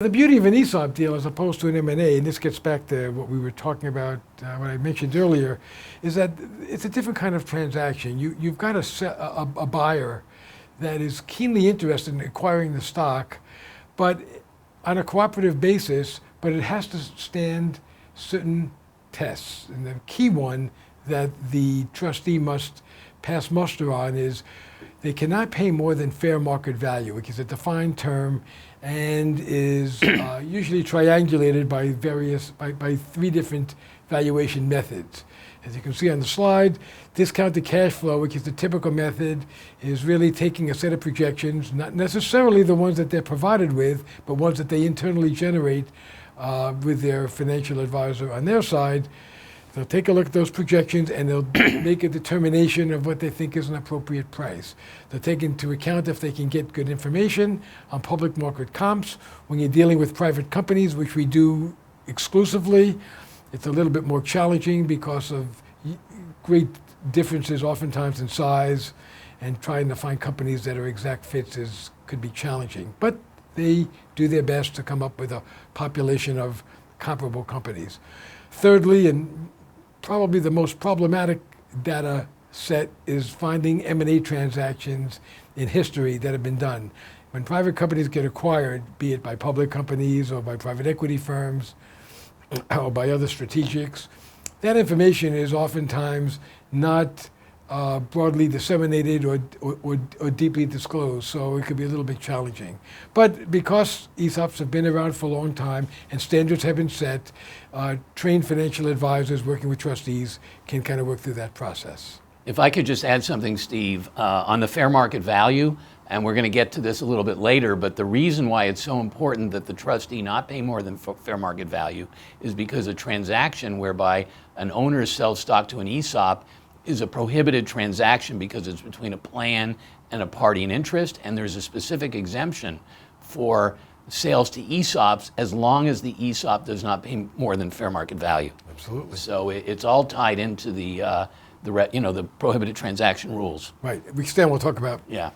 The beauty of an ESOP deal as opposed to an M&A, and this gets back to what we were talking about, what I mentioned earlier, is that it's a different kind of transaction. You've got a buyer that is keenly interested in acquiring the stock, but on a cooperative basis, but it has to stand certain tests. And the key one that the trustee must pass muster on is they cannot pay more than fair market value, which is a defined term and is usually triangulated by three different valuation methods. As you can see on the slide, discounted cash flow, which is the typical method, is really taking a set of projections, not necessarily the ones that they're provided with, but ones that they internally generate with their financial advisor on their side. They'll take a look at those projections and they'll make a determination of what they think is an appropriate price. They'll take into account if they can get good information on public market comps. When you're dealing with private companies, which we do exclusively, it's a little bit more challenging because of great differences oftentimes in size, and trying to find companies that are exact fits could be challenging. But they do their best to come up with a population of comparable companies. Thirdly, and probably the most problematic data set, is finding M&A transactions in history that have been done. When private companies get acquired, be it by public companies or by private equity firms or by other strategics, that information is oftentimes not broadly disseminated or deeply disclosed, so it could be a little bit challenging. But because ESOPs have been around for a long time and standards have been set, trained financial advisors working with trustees can kind of work through that process. If I could just add something, Steve, on the fair market value, and we're going to get to this a little bit later, but the reason why it's so important that the trustee not pay more than fair market value is because a transaction whereby an owner sells stock to an ESOP is a prohibited transaction because it's between a plan and a party in interest, and there's a specific exemption for sales to ESOPs as long as the ESOP does not pay more than fair market value. Absolutely. So it's all tied into the prohibited transaction rules. Right, which then we'll talk about. Yeah.